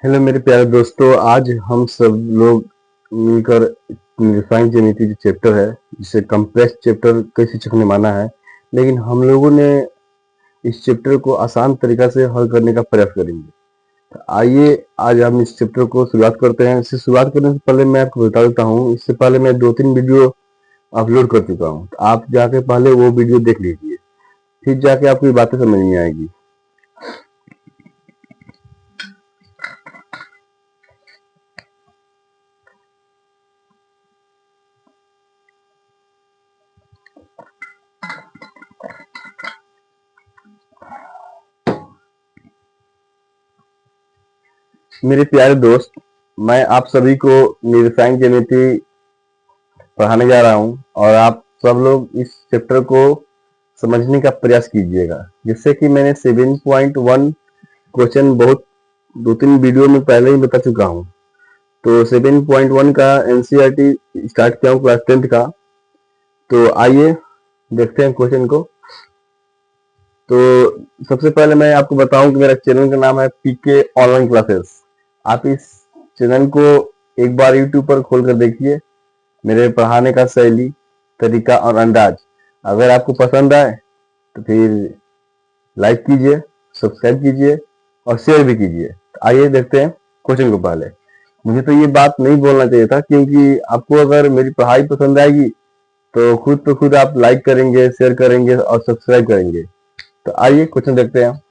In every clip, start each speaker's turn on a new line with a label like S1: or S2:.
S1: Hello मेरे प्यारे दोस्तों, आज हम सब लोग मिलकर रिफाइंड ज्योमेट्री जो चैप्टर है, जिसे कंप्लेक्स चैप्टर कई शिक्षक ने माना है, लेकिन हम लोगों ने इस चैप्टर को आसान तरीका से हल करने का प्रयास करेंगे। तो आइए आज हम इस चैप्टर को शुरुआत करते हैं। इससे शुरुआत करने से पहले मैं आपको बता देता हूँ, इससे पहले मैं 2-3 वीडियो अपलोड कर चुका हूँ, तो आप जाके पहले वो वीडियो देख लीजिए, फिर जाके आपको ये बातें समझ में आएगी। मेरे प्यारे दोस्त, मैं आप सभी को निरसायन ज्योमेट्री पढ़ाने जा रहा हूँ और आप सब लोग इस चैप्टर को समझने का प्रयास कीजिएगा। जिससे कि मैंने 7.1 क्वेश्चन बहुत 2-3 वीडियो में पहले ही बता चुका हूँ। तो 7.1 का एनसीईआरटी स्टार्ट किया हूँ क्लास 10th का। तो आइए देखते हैं क्वेश्चन को। तो सबसे पहले मैं आपको बताऊं कि मेरा चैनल का नाम है पीके ऑनलाइन क्लासेस। आप इस चैनल को एक बार यूट्यूब पर खोल कर देखिए। मेरे पढ़ाने का शैली, तरीका और अंदाज अगर आपको पसंद आए तो फिर लाइक कीजिए, सब्सक्राइब कीजिए और शेयर भी कीजिए। तो आइए देखते हैं क्वेश्चन को। पहले मुझे तो ये बात नहीं बोलना चाहिए था, क्योंकि आपको अगर मेरी पढ़ाई पसंद आएगी तो खुद आप लाइक करेंगे, शेयर करेंगे और सब्सक्राइब करेंगे। तो आइए क्वेश्चन देखते हैं।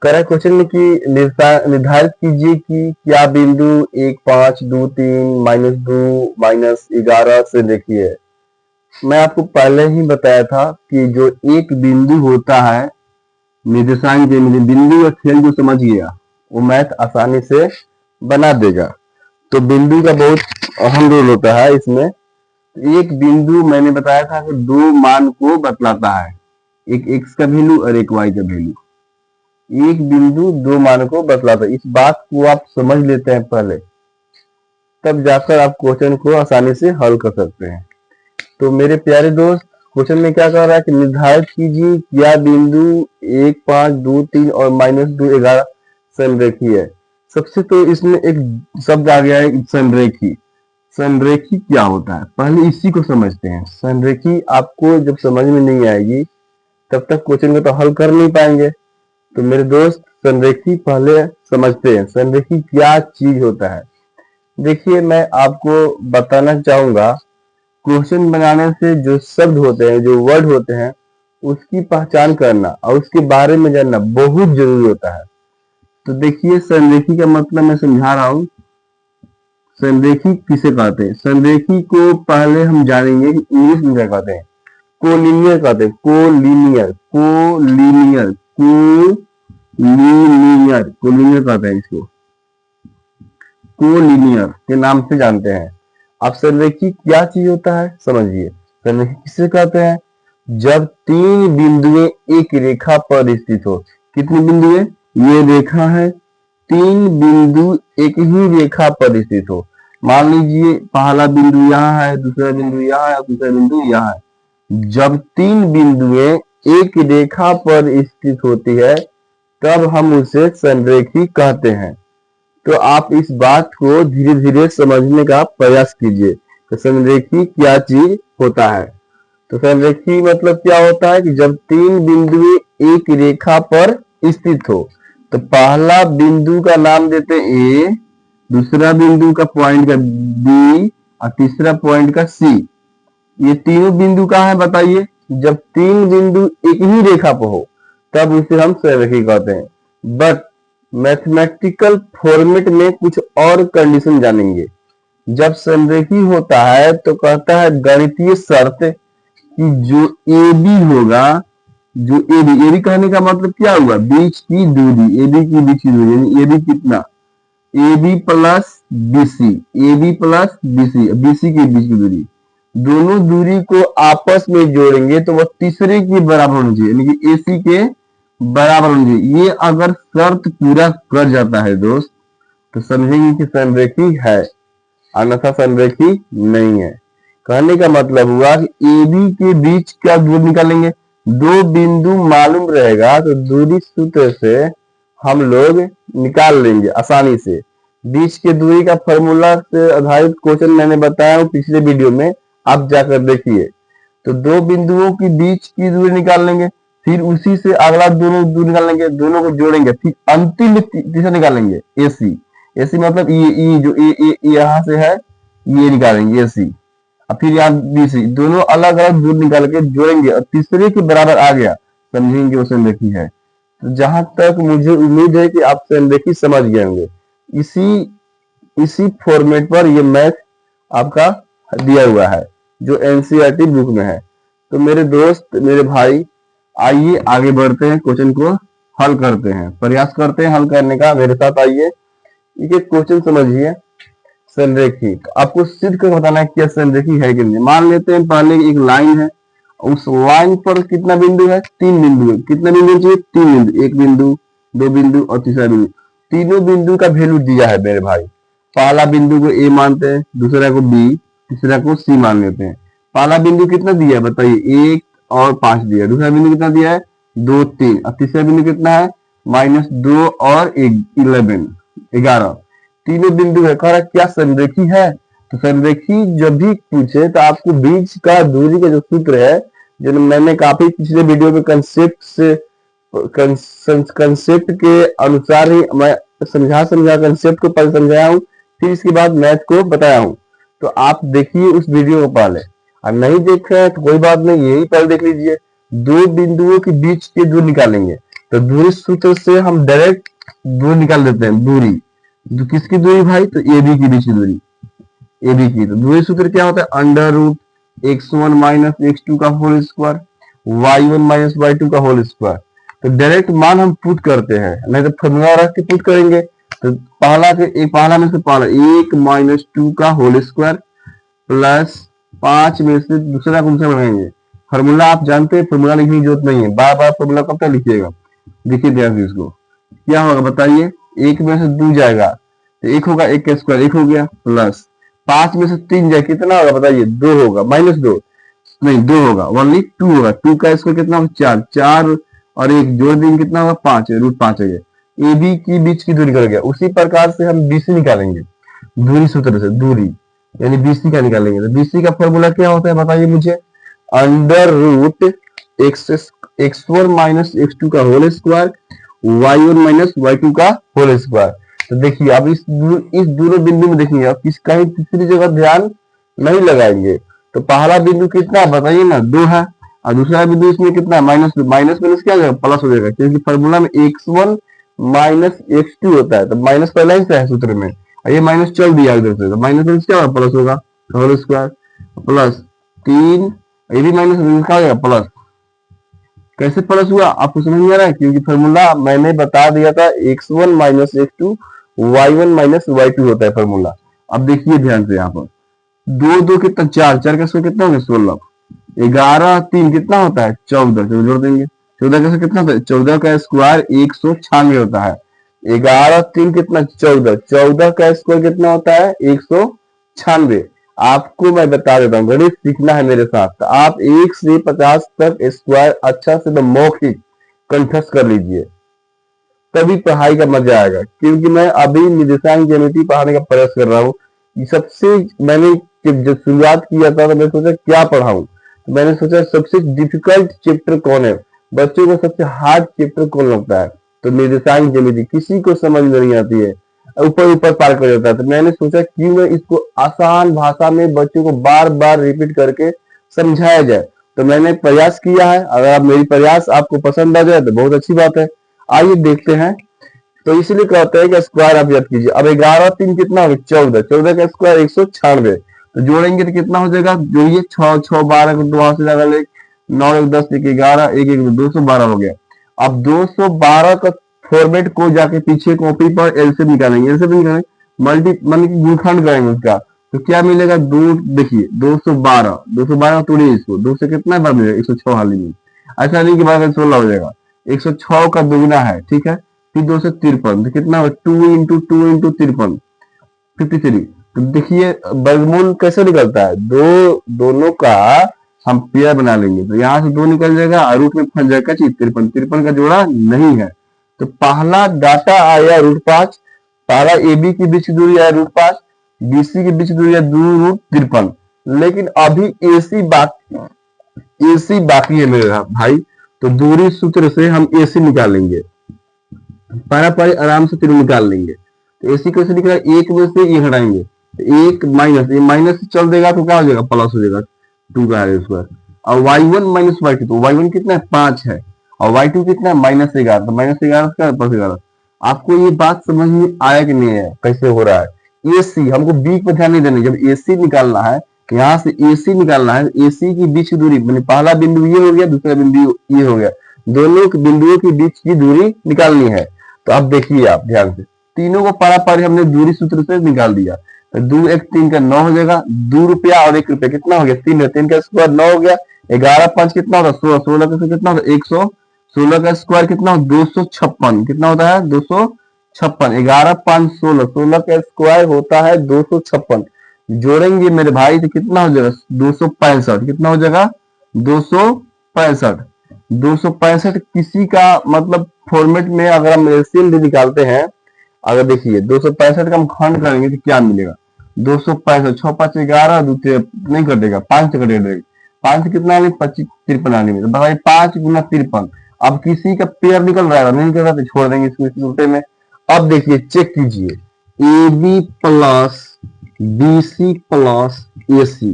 S1: करेक्ट क्वेश्चन में कि निर्धारित कीजिए कि क्या बिंदु 1, 5, 2, 3, -2, -11 से देखिए। मैं आपको पहले ही बताया था कि जो एक बिंदु होता है निर्देशांक के बिंदु का खेल जो समझ गया वो मैथ आसानी से बना देगा। तो बिंदु का बहुत अहम रोल होता है इसमें। एक बिंदु मैंने बताया था कि दो मान को बतलाता है, एक x का वैल्यू और एक y का वैल्यू। एक बिंदु दो मान को बतलाता है। इस बात को आप समझ लेते हैं पहले, तब जाकर आप क्वेश्चन को आसानी से हल कर सकते हैं। तो मेरे प्यारे दोस्त, क्वेश्चन में क्या कह रहा है कि निर्धारित कीजिए क्या बिंदु 1, 5, 2, 3 और -2, 11 संरेखी है। सबसे तो इसमें एक शब्द आ गया है संरेखी। संरेखी क्या होता है, पहले इसी को समझते हैं। संरेखी आपको जब समझ में नहीं आएगी तब तक क्वेश्चन को तो हल कर नहीं पाएंगे। तो मेरे दोस्त, संरेखी पहले समझते हैं, संरेखी क्या चीज होता है। देखिए, मैं आपको बताना चाहूंगा, क्वेश्चन बनाने से जो शब्द होते हैं, जो वर्ड होते हैं, उसकी पहचान करना और उसके बारे में जानना बहुत जरूरी होता है। तो देखिए, संरेखी का मतलब मैं समझा रहा हूँ। संरेखी किसे कहते हैं? संरेखी को पहले हम जानेंगे कि इंग्लिश में क्या कहते हैं। कोलिनियर कहते हैं, कोलिनियर, कोलिनियर, कोलिनियर, कोलिनियर कहते हैं इसको, कोलिनियर के नाम से जानते हैं। अब संरेखी क्या चीज होता है समझिए। संरेखी किसे कहते हैं? जब तीन बिंदुएं एक रेखा पर स्थित हो। कितनी बिंदुएं? ये रेखा है, तीन बिंदु एक ही रेखा पर स्थित हो। मान लीजिए पहला बिंदु यहाँ है, दूसरा बिंदु यहाँ है और तीसरा बिंदु यहाँ है। जब तीन बिंदुएं एक रेखा पर स्थित होती है तब हम उसे संरेखी कहते हैं। तो आप इस बात को धीरे धीरे समझने का प्रयास कीजिए कि संरेखी क्या चीज होता है। तो संरेखी मतलब क्या होता है कि जब तीन बिंदु एक रेखा पर स्थित हो। तो पहला बिंदु का नाम देते हैं ए, दूसरा बिंदु का पॉइंट का बी और तीसरा पॉइंट का सी। ये तीनों बिंदु कहाँ है बताइए? जब तीन बिंदु एक ही रेखा पर हो तब उसे हम संरेखी कहते हैं। बट मैथमेटिकल फॉर्मेट में कुछ और कंडीशन जानेंगे। जब संरेखी होता है तो कहता है गणितीय शर्त कि जो ए बी होगा, जो ए बी कहने का मतलब क्या हुआ? बीच की दूरी, ए बी की बीच की दूरी, यानी ए बी कितना? A B plus B C, A B plus B C के बीच की दूरी। दोनों दूरी को आपस में जोड़ेंगे तो वह तीसरे के बराबर होनी चाहिए, यानी कि ए सी के बराबर होनी चाहिए। ये अगर शर्त पूरा कर जाता है दोस्त तो समझेंगे कि संरेखी है, अन्यथा संरेखी नहीं है। कहने का मतलब हुआ कि ए बी के बीच क्या दूरी निकालेंगे? दो बिंदु मालूम रहेगा तो दूरी सूत्र से हम लोग निकाल लेंगे आसानी से। बीच की दूरी का फॉर्मूला से आधारित क्वेश्चन मैंने बताया हूँ पिछले वीडियो में, आप जाकर देखिए। तो दो बिंदुओं की बीच की दूरी निकाल लेंगे, फिर उसी से अगला दोनों दूरी निकाल लेंगे, दोनों को जोड़ेंगे, फिर अंतिम तीसरा निकालेंगे एसी। एसी मतलब ये जो ये यहाँ से है, ये निकालेंगे एसी। अब फिर यहाँ बीसी, दोनों अलग अलग दूर निकाल के जोड़ेंगे और तीसरे के बराबर आ गया, समझेंगे वो संरेखी है। तो जहां तक मुझे उम्मीद है कि आप संरेखी समझ गए होंगे। इसी इसी फॉर्मेट पर ये मैथ आपका दिया हुआ है जो एनसीईआरटी बुक में है। तो मेरे दोस्त, मेरे भाई, आइए आगे बढ़ते हैं, क्वेश्चन को हल करते हैं, प्रयास करते हैं हल करने का। मेरे साथ आइए, एक क्वेश्चन समझिए। संरेखी, तो आपको सिद्ध कर बताना है क्या संरेखी है कि नहीं। मान लेते हैं पहले एक लाइन है, उस लाइन पर कितना बिंदु है, 3 बिंदु है। कितने बिंदु चाहिए, 3 बिंदु, 1 बिंदु, 2 बिंदु और तीसरा बिंदु। तीनों बिंदु का वैल्यू दिया है मेरे भाई। पहला बिंदु को ए मानते हैं, दूसरा को बी, तीसरा को सी मान लेते हैं। पहला बिंदु कितना दिया है बताइए, 1 और 5 दिया है। दूसरा बिंदु कितना दिया है, 2 3, और तीसरा बिंदु कितना है, -2 और 11। तीनों बिंदु है, कह रहा क्या संरेखी है। तो संरेखी जब भी पूछे तो आपको बीच का दूरी का जो सूत्र है, जो मैंने काफी पिछले वीडियो में कंसेप्ट के अनुसार ही मैं समझा कंसेप्ट को पहले समझाया हूँ, फिर इसके बाद मैथ को बताया हूँ। तो आप देखिए उस वीडियो को पहले, और नहीं देख रहे हैं तो कोई बात नहीं, यही पहले देख लीजिए। दो बिंदुओं के बीच की दूरी निकालेंगे, तो दूरी सूत्र से हम डायरेक्ट दूरी निकाल देते हैं। दूरी तो किसकी दूरी भाई, तो ए बी की बीच की दूरी, ए बी की। तो दूरी सूत्र क्या होता है, √x1 - x2 का होल स्क्वायर, y1 - y2 का होल स्क्वायर। तो डायरेक्ट मान हम पुट करते हैं, नहीं तो फॉर्मूला रख के पुट करेंगे। तो पहला में से पहला 1 - 2 का होल स्क्वायर प्लस 5 में से दूसरा कौन सा बनाएंगे। फॉर्मूला आप जानते हैं, फॉर्मूला लिखने की जरूरत नहीं है, बार बार फॉर्मूला कब तक लिखिएगा। देखिए ध्यान से, इसको क्या होगा बताइए, 1 में से 2 जाएगा तो 1 होगा, 1 का स्क्वायर 1 हो गया, प्लस 5 में से 3 जाए कितना होगा बताइए, 2 होगा, -2 नहीं 2 होगा, ओनली 2 होगा। 2 का स्क्वायर कितना होगा, 4, 4 और 1 जोड़ देंगे कितना होगा, 5, √5 हो गया। ए बी की बीच की दूरी कर गया। उसी प्रकार से हम बीसी निकालेंगे, दूरी सूत्र से, दूरी यानी बीसी का निकालेंगे। तो बीसी का फॉर्मूला क्या होता है बताइए मुझे, √x1 - x2 का होल स्क्वायर, y1 - y2 का होल स्क्वायर। तो देखिए अब इस दोनों बिंदु में देखिए, अब किस कहीं तीसरी जगह ध्यान नहीं लगाएंगे। तो पहला बिंदु कितना बताइए ना, 2 है, और दूसरा बिंदु इसमें कितना है, माइनस क्या हो जाएगा, प्लस हो जाएगा, क्योंकि फॉर्मूला में x1 - x2 होता है। तो माइनस पहले ही से है सूत्र में, और ये माइनस चल दिया इधर से, तो माइनस क्या होगा, प्लस होगा, होल स्क्वायर प्लस 3, ये भी माइनस क्या हो जाएगा, प्लस। कैसे प्लस हुआ आपको समझ में आ रहा है, क्योंकि फॉर्मूला मैंने बता दिया था, x1 - x2 y1 - y2 होता है फॉर्मूला। अब देखिए ध्यान से, यहाँ पर 2 2 कितना, 4 4 का स्क्वायर कितना होगा, 16, 11 3 कितना होता है, 14, चलो जोड़ देंगे। 14 का कितना होता है, 14 का स्क्वायर 196 होता है। 11 3 कितना, 14, 14 का स्क्वायर कितना होता है, 196। आपको मैं बता देता हूँ, गणित सीखना है मेरे साथ, तो आप 1 से 50 तक स्क्वायर अच्छा से मौखिक कंठस्थ कर लीजिए, तभी पढ़ाई का मजा आएगा। क्योंकि मैं अभी निर्देशांक ज्यामिति पढ़ाने का प्रयास कर रहा हूँ। सबसे मैंने जब शुरुआत किया था तो मैं सोचा क्या पढ़ाऊं, तो मैंने सोचा सबसे डिफिकल्ट चैप्टर कौन है, बच्चों को सबसे हार्ड चैप्टर कौन लगता है, तो निर्देशांक ज्यामिति किसी को समझ में नहीं आती है, ऊपर ऊपर पार कर जाता है। तो मैंने सोचा क्यों मैं इसको आसान भाषा में बच्चों को बार बार रिपीट करके समझाया जाए। तो मैंने प्रयास किया है, अगर आप मेरी प्रयास आपको पसंद आ जाए तो बहुत अच्छी बात है। आइए देखते हैं। तो इसलिए कहते हैं कि स्क्वायर आप याद कीजिए। अब 11 3 कितना होगा, 14, 14 का स्क्वायर 196। तो जोड़ेंगे तो कितना हो जाएगा, जो ये 6 6 12 को वहां से लगा ले, 9 1 10 1 11 1 1 212 हो गया। अब 212 का फॉर्मेट को जाके पीछे कॉपी पर एलसीएम निकालेंगे, एलसीएम निकालेंगे, मान की गुणखंड करेंगे उसका, तो क्या मिलेगा, 2 देखिए 212 तोड़िए इसको, 2 से कितना बार मिलेगा, 106 हाल में। ऐसा नहीं कि बाद 16 हो जाएगा, 106 का दुगना है, ठीक है। फिर 2 से 53, तो कितना हो, 2 × 2 × 53 53। तो देखिए वर्गमूल कैसे निकलता है, दोनों का हम पेयर बना लेंगे, तो यहाँ से 2 निकल जाएगा, रूट में फंस जाएगा चीज 53 का जोड़ा नहीं है। तो पहला डाटा आया √5, पहला AB के बीच की दूरी आया √5, BC के बीच की दूरी है 2√53। लेकिन अभी AC बाकी है मेरे भाई, तो दूरी सूत्र से हम AC निकालेंगे, पारा आराम से तीनों निकाल लेंगे। तो AC कैसे निकला, एक में से ये हटाएंगे, तो एक माइनस, ये माइनस से चल देगा तो क्या हो जाएगा, प्लस हो जाएगा 2 का स्क्वायर। और y1 माइनस y2, तो y1 कितना है 5 है, और y2 कितना है -11, तो -11 का +11। आपको ये बात समझ में आया कि नहीं है, कैसे हो रहा है। AC हमको B पर ध्यान नहीं देना, जब AC निकालना है, यहाँ से AC निकालना है, AC की बीच की दूरी, मैंने पहला बिंदु ये हो गया, दूसरा बिंदु ये हो गया, दोनों बिंदुओं के बीच की दूरी निकालनी है। तो अब देखिए आप ध्यान से, तीनों को पारा हमने दूरी सूत्र से निकाल दिया, तो 2 1 3 का 9 हो जाएगा, 2 रुपया और 1 रुपया कितना हो गया, 3 है, 3 का स्क्वायर 9 हो गया, 11 5 कितना होता है 16, 16 का कितना होता है 116 का स्क्वायर कितना हो 256, कितना होता है 256, 11 5 16, 16 का स्क्वायर होता है 256। जोड़ेंगे मेरे भाई तो कितना हो जाएगा 265, कितना हो जाएगा 265। 265 किसी का मतलब फॉर्मेट में अगर हम एलसीएम भी निकालते हैं, अगर देखिए 265 का हम खंड करेंगे तो क्या मिलेगा, 265 6 5 11, दूसरे नहीं कटेगा, 5 कटेगा, 5 कितना आने 25 53 आने में, तो भाई 5 गुना 53। अब किसी का पेयर निकल रहा है, नहीं निकल रहा तो छोड़ देंगे इसको इस रूपे में। अब देखिए चेक कीजिए, AB plus BC plus AC,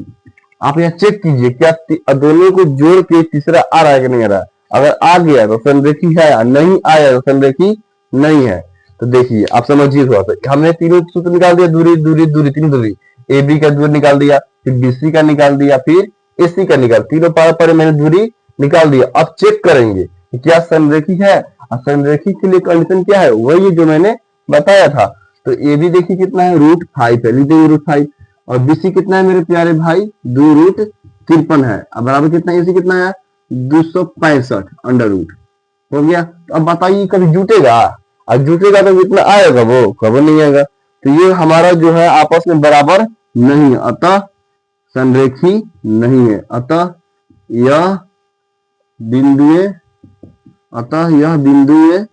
S1: आप यहाँ चेक कीजिए क्या दोनों को जोड़ के तीसरा आ रहा है कि नहीं आ रहा है। अगर आ गया तो संरेखी है, नहीं आया तो संरेखी नहीं है। तो देखिए आप समझिए थोड़ा सा, हमने तीनों सूत्र निकाल दिया, दूरी दूरी दूरी तीन दूरी, AB का दूरी निकाल दिया, फिर BC का निकाल दिया, फिर AC का निकाल, तीनों पर मैंने दूरी निकाल दिया। अब चेक करेंगे कि क्या संरेखी है, और संरेखी के लिए कंडीशन क्या है, वही जो मैंने बताया था। तो AB देखिए कितना है √5 है, लीजिए √5, और BC कितना है मेरे प्यारे भाई 2√53 है। अब बराबर कितना AC कितना है 265 अंडर रूट हो गया। तो अब बताइए कभी जुटेगा, और जुटेगा तो कितना आएगा, वो कभी नहीं आएगा। तो ये हमारा जो है आपस में बराबर नहीं है, अतः संरेखी नहीं है, अतः यह बिंदुए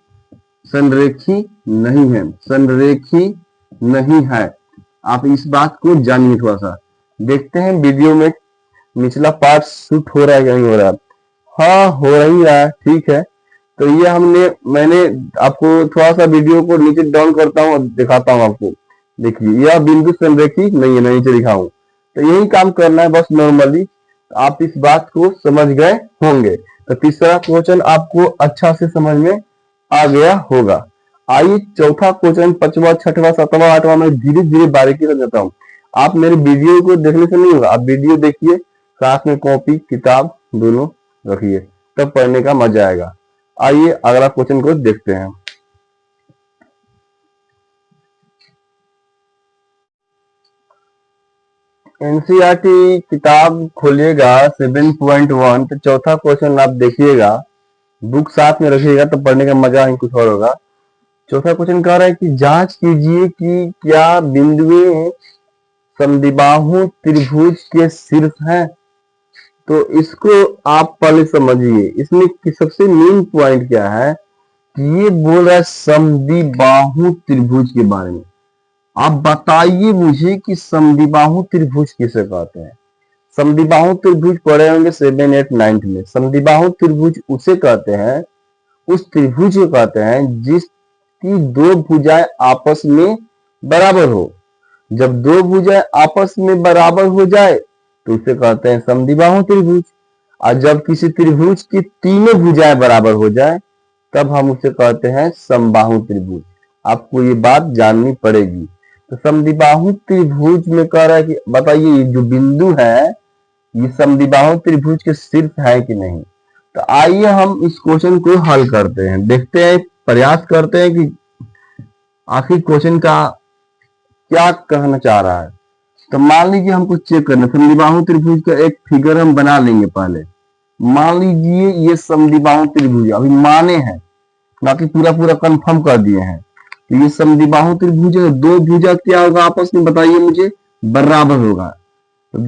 S1: संरेखी नहीं है, संरेखी नहीं है। आप इस बात को जानिए थोड़ा सा। देखते हैं वीडियो में निचला पार्ट शूट हो रहा है या नहीं हो रहा है। हाँ हो रही है, ठीक है। तो ये मैंने आपको थोड़ा सा वीडियो को नीचे डाउन करता हूँ और दिखाता हूँ आपको। देखिए यह बिंदु संरेखी नहीं है, मैं नीचे दिखाऊं, तो यही काम करना है बस नॉर्मली। आप इस बात को समझ गए होंगे। तो तीसरा क्वेश्चन आपको अच्छा से समझ में आ गया होगा। आइए चौथा क्वेश्चन, 5वां 6वां 7वां 8वां में धीरे धीरे बारीकी से देता हूँ। आप मेरे वीडियो को देखने से नहीं होगा, आप वीडियो देखिए, साथ में कॉपी किताब दोनों रखिए, तब पढ़ने का मजा आएगा। आइए अगला क्वेश्चन को देखते हैं। एनसीईआरटी किताब खोलिएगा 7.1, तो चौथा क्वेश्चन आप देखिएगा, बुक साथ में रखिएगा तो पढ़ने का मजा ही कुछ और होगा। चौथा क्वेश्चन कह रहा है कि जांच कीजिए कि क्या बिंदुएं समद्विबाहु त्रिभुज के शीर्ष हैं। तो इसको आप पहले समझिए, इसमें सबसे मेन पॉइंट क्या है कि ये बोल रहा है समद्विबाहु त्रिभुज के बारे में। आप बताइए मुझे कि समद्विबाहु त्रिभुज किसे कहते हैं। समद्विबाहु त्रिभुज पढ़े होंगे 7 8 9 में। समद्विबाहु त्रिभुज उसे कहते हैं, उस त्रिभुज को कहते हैं जिसकी दो भुजाएं आपस में बराबर हो। जब दो भुजाएं आपस में बराबर हो जाए तो उसे कहते हैं समद्विबाहु त्रिभुज। और जब किसी त्रिभुज की तीनों भुजाएं बराबर हो जाए तब हम उसे कहते हैं समबाहु त्रिभुज। आपको ये बात जाननी पड़ेगी। तो समद्विबाहु त्रिभुज में कह रहा है कि बताइए जो बिंदु है ये समद्विबाहु त्रिभुज के शीर्ष है कि नहीं। तो आइए हम इस क्वेश्चन को हल करते हैं, देखते हैं, प्रयास करते हैं कि आखिर क्वेश्चन का क्या कहना चाह रहा है। तो मान लीजिए हमको चेक करना, समद्विबाहु त्रिभुज का एक फिगर हम बना लेंगे पहले। मान लीजिए ये समद्विबाहु त्रिभुज अभी माने हैं, ना कि पूरा पूरा कंफर्म कर दिए हैं। तो ये समद्विबाहु त्रिभुज है, दो भुजा क्या होगा आपस में बताइए मुझे, बराबर होगा। तो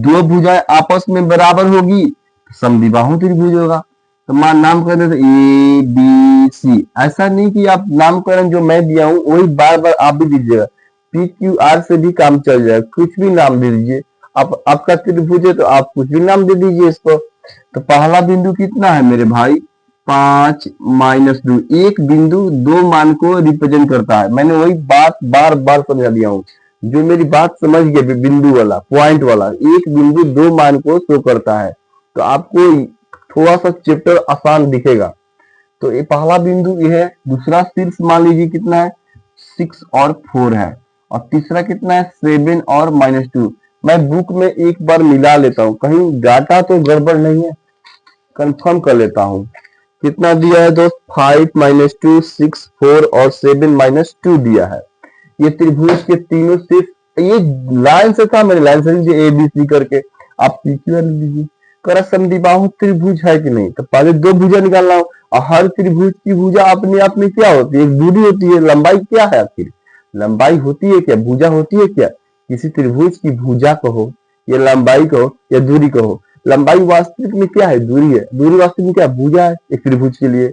S1: दो भुजाएं आपस में बराबर होगी, समद्विबाहु त्रिभुज होगा। तो नामकरण ए बी सी, ऐसा नहीं कि आप नामकरण जो मैं दिया हूं वही बार बार आप भी दीजिएगा, पी क्यू आर से भी काम चल जाएगा, कुछ भी नाम दे दीजिए। आप आपका त्रिभुज है तो आप कुछ भी नाम दे दीजिए इसको। तो पहला बिंदु कितना है मेरे भाई, 5 माइनस 2, एक बिंदु दो मान को रिप्रेजेंट करता है। मैंने वही बात बार बार समझा दिया हूँ, जो मेरी बात समझ गए बिंदु वाला पॉइंट वाला, एक बिंदु दो मान को शो करता है। तो आपको थोड़ा सा चैप्टर आसान दिखेगा। तो ये पहला बिंदु ये है। दूसरा शीर्ष मान लीजिए कितना है, 6 और 4 है। और तीसरा कितना है, 7 और -2। मैं बुक में एक बार मिला लेता हूँ, कहीं डाटा तो गड़बड़ नहीं है, कंफर्म कर लेता हूँ। कितना दिया है दोस्त, 5 -2, 6, 4 और 7 -2 दिया है। ये त्रिभुज के तीनों सिर्फ ये लाइन से था, मेरे लाइन से लीजिए ABC करके, आप PQ लीजिए। कर समद्विबाहु त्रिभुज है कि नहीं, तो पहले दो भुजा निकालना हो, और हर त्रिभुज की भुजा अपने आप में क्या होती है, एक दूरी होती है। लंबाई क्या है आखिर, लंबाई होती है क्या, भुजा होती है क्या, किसी त्रिभुज की भुजा कहो या लंबाई कहो या दूरी कहो। लंबाई वास्तविक में क्या है, दूरी है, दूरी वास्तविक में क्या है, भुजा है एक त्रिभुज के लिए।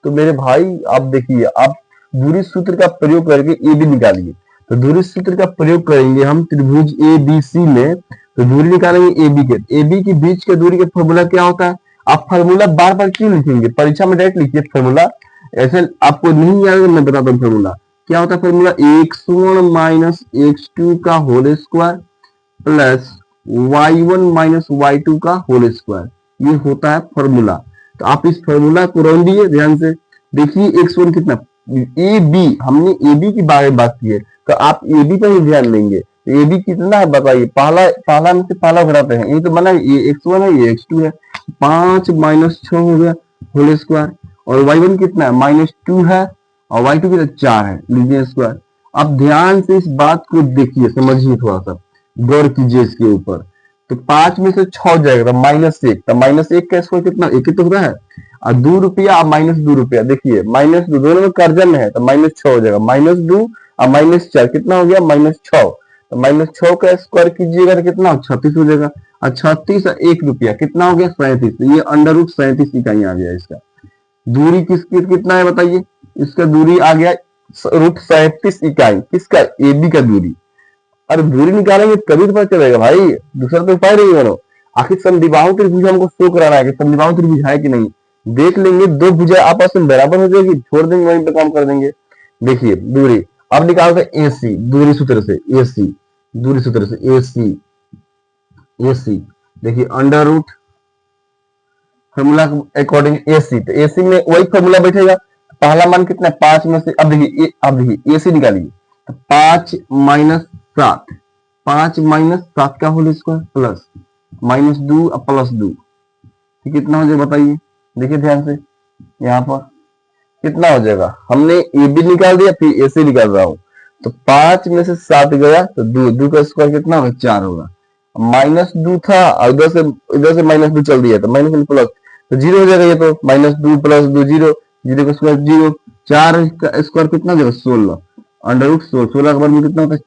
S1: तो मेरे भाई आप देखिए, आप दूरी सूत्र का प्रयोग करके ए बी निकालिए। तो दूरी सूत्र का प्रयोग करेंगे हम त्रिभुज ABC में, तो दूरी निकालेंगे AB के, AB के बीच के दूरी का फॉर्मूला क्या होता है। आप फॉर्मूला बार बार क्यों लिखेंगे, परीक्षा में डायरेक्ट लिखिए फॉर्मूला, ऐसे आपको नहीं आएगा मैं बताता हूँ फॉर्मूला क्या होता है। फॉर्मूला x1 माइनस x2 का whole square plus y1 minus y2 का होल स्क्वायर, ये होता है फॉर्मूला। तो आप इस फॉर्मूला को रौंदिए ध्यान से, देखिए x1 कितना, AB, हमने AB की बारे में बात की है, तो आप AB पर ही ध्यान देंगे। AB कितना है बताइए, पहला में से पहला घटाते हैं, ये तो बना ये x1 है ये x2 है, 5 माइनस 6 हो गया होल स्क्वायर, और y1 कितना है -2 है, और y2 कितना 4 है, लीजिए स्क्वायर। अब ध्यान से इस बात को देखिए, समझिए, थोड़ा सा गौर कीजिए इसके ऊपर। तो 5 में से 6 जाएगा तो -1, तो -1 का स्क्वायर कितना, एक ही तो होता है, और 2 रुपया और -2 रुपया, देखिए -2 दोनों में कर्जन है तो -6 हो जाएगा, -2 और -4 कितना हो गया, -6। तो -6 का स्क्वायर कीजिएगा तो कितना 36 हो जाएगा, और 36 और 1 रुपया कितना हो गया 37। तो ये √37 इकाई आ गया इसका। दूरी किसकी कितना है बताइए, इसका दूरी आ गया √37 इकाई, किसका, AB का दूरी। अरे दूरी निकालेंगे तभी तो पता चलेगा भाई, दूसरा तो उपाय नहीं बनो। आखिर समद्विबाहु त्रिभुज हमको शो कराना है कि समद्विबाहु त्रिभुज है कि नहीं, देख लेंगे दो भुजा आपस में बराबर हो जाएगी, छोड़ देंगे वहीं पे काम कर देंगे। देखिए दूरी अब निकालते हैं AC, दूरी सूत्र से AC, दूरी सूत्र से AC देखिए under root formula according AC, तो AC में वही फॉर्मूला बैठेगा। पहला मान कितना है 5 में से, अब देखिए AC निकालिए, तो 5 माइनस 7, 5 माइनस 7 का होल स्क्वायर प्लस -2 और +2, कितना हो जाएगा बताइए, देखिए ध्यान से यहाँ पर कितना हो जाएगा। हमने AB निकाल दिया, फिर AC निकाल रहा हूं, तो 5 में से 7 गया तो 2 का स्क्वायर कितना होगा 4 होगा, -2 था और इधर से -2 चल दिया तो माइनस प्लस, तो 0 हो जाएगा, ये तो -2 + 2 0, 0 का स्क्वायर 0, 4 का स्क्वायर कितना हो जाएगा 16, √16, 16 का वर्ग कितना होता है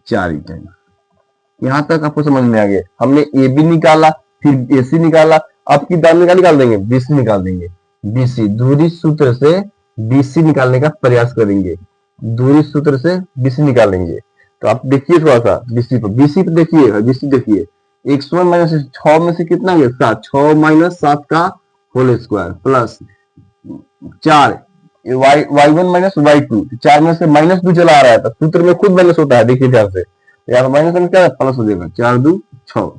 S1: 4 इकाई। यहाँ तक आपको समझ में आ गया। हमने AB निकाला, फिर AC निकाला, अब की दाम निकाल देंगे, BC निकाल देंगे। BC दूरी सूत्र से BC निकालने का प्रयास करेंगे, दूरी सूत्र से BC निकालेंगे। तो आप देखिए थोड़ा सा BC पे देखिए, BC देखिए, x1 माइनस 6 में से कितना गया 7, 6 माइनस 7 का whole square plus 4 y1 minus y2, 4 में से -2 चला आ रहा है, तो सूत्र में खुद माइनस होता है, देखिए ध्यान से, यार माइनस में क्या प्लस हो जाएगा, 4 2 6।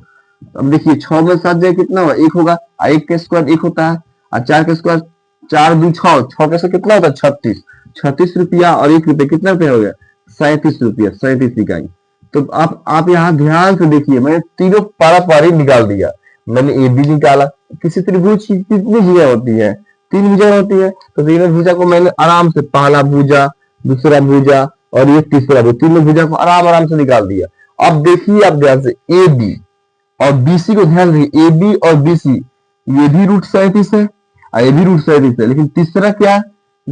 S1: अब देखिए 6 में 7 जाए कितना होगा 1 होगा, 1 का स्क्वायर 1 होता है, और 4 का स्क्वायर 4 2 6, 6 कैसे कितना होता है 36, 36 रुपया और 1 रुपया कितना रुपया हो गया 37 रुपया, 37 इकाई। तो आप यहाँ ध्यान से देखिए, मैंने तीनों पारा निकाल दिया। मैंने AB निकाला, किसी त्रिभुज की कितनी भुजा होती है, 3 भुजा होती है, तो तीनों भुजा को मैंने आराम से, पहला भुजा, दूसरा भुजा और ये तीसरा भुजा, तीनों भुजा को आराम से निकाल दिया। अब देखिए आप ध्यान से AB और BC को ध्यान रखिए, AB और BC ये भी √37 है और ये भी √37 है, लेकिन तीसरा क्या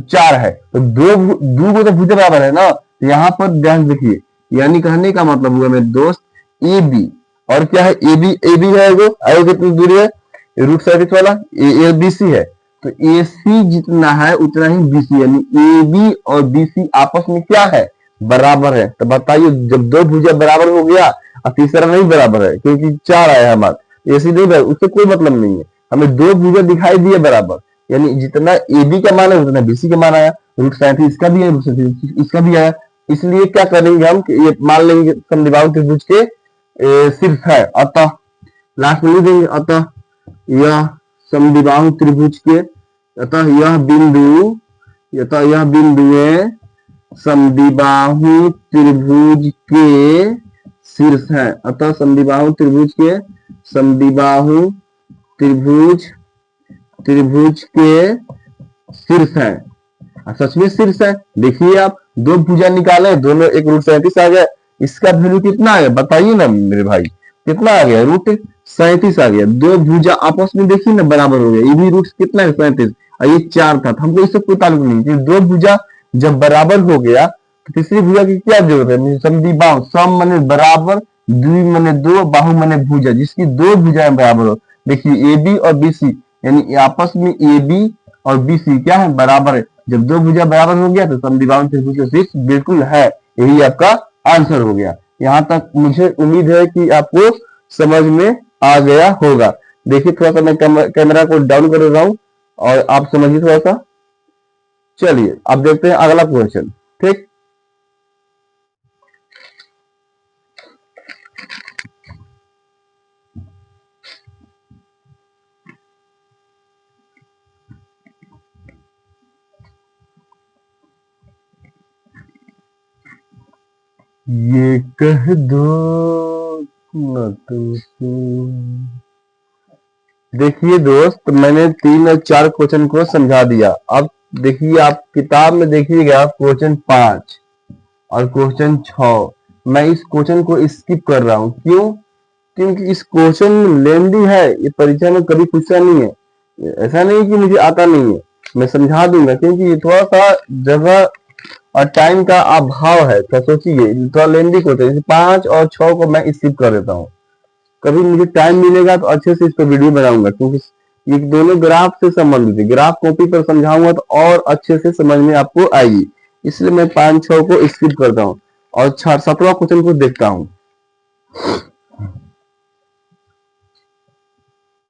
S1: 4 है, तो दो को तो भुजा बराबर है ना। तो यहाँ पर ध्यान देखिए, यानी कहने का मतलब हुआ मेरे दोस्त AB और क्या है AB है, एगो कितनी दूरी है √37 वाला, BC है, तो AC जितना है उतना ही BC, यानी AB और BC आपस में क्या है, बराबर है। तो बताइए, जब दो भुजा बराबर हो गया और तीसरा नहीं बराबर है, क्योंकि 4 आया है हमारा, AC नहीं बराबर, उससे कोई मतलब नहीं है। हमें दो भुजा दिखाई दिए बराबर, यानी जितना AB का मान है उतना BC का मान आया। √37 इसका भी है, √37 इसका भी आया। इसलिए क्या करेंगे हम कि ये मान लेंगे समद्विबाहु त्रिभुज के शीर्ष है, अतः लास्ट में लिख देंगे, अतः यह समद्विबाहु त्रिभुज के, अतः यह बिंदु समद्विबाहु त्रिभुज के शीर्ष है। अतः समद्विबाहु त्रिभुज के शीर्ष है। सच में शीर्ष है। देखिए आप दो भुजा निकाले, दोनों एक √37 आ गया, इसका वैल्यू कितना आ गया बताइए ना मेरे भाई, कितना आ गया, √37 आ गया। दो भुजा आपस में देखिए ना बराबर हो गया, ये भी रूट कितना है 37 और ये 4 था, हमको इससे कोई ताल्लुक नहीं। दो भुजा जब बराबर हो गया तो तीसरी भुजा की क्या जरूरत है, समद्विबाहु, सम माने बराबर, द्वि माने दो, बाहु माने भुजा, जिसकी दो भुजाएं बराबर हो। देखिए AB और BC, यानी आपस में AB और BC क्या है, बराबर है। जब दो भुजा बराबर हो गया तो समद्विबाहु त्रिभुज का शीर्ष बिल्कुल है। यही आपका आंसर हो गया। यहाँ तक मुझे उम्मीद है कि आपको समझ में आ गया होगा। देखिए थोड़ा सा मैं कैमरा को डाउन कर रहा हूं और आप समझिए थोड़ा सा। चलिए अब देखते हैं अगला क्वेश्चन। ठीक, ये कह दो न तो। देखिए दोस्त, मैंने 3 और 4 क्वेश्चन को समझा दिया। अब देखिए आप किताब में देखिएगा क्वेश्चन 5 और क्वेश्चन 6। मैं इस क्वेश्चन को स्किप कर रहा हूं, क्यों, क्योंकि इस क्वेश्चन लेंदी है, ये परीक्षा में कभी पूछा नहीं है। ऐसा नहीं कि मुझे आता नहीं है, मैं समझा दूंगा, क्योंकि ये थोड़ा सा जगह और टाइम का अभाव है। तो सोचिए थोड़ा लेंदी क्वेश्चन, 5 और 6 को मैं स्किप कर देता हूँ। कभी मुझे टाइम मिलेगा तो अच्छे से इस पर वीडियो बनाऊंगा, क्योंकि ये दोनों ग्राफ से संबंधित है। ग्राफ कॉपी पर समझाऊंगा तो और अच्छे से समझ में आपको आएगी, इसलिए मैं 5-6 को स्किप करता हूँ और 7वां क्वेश्चन को देखता हूँ।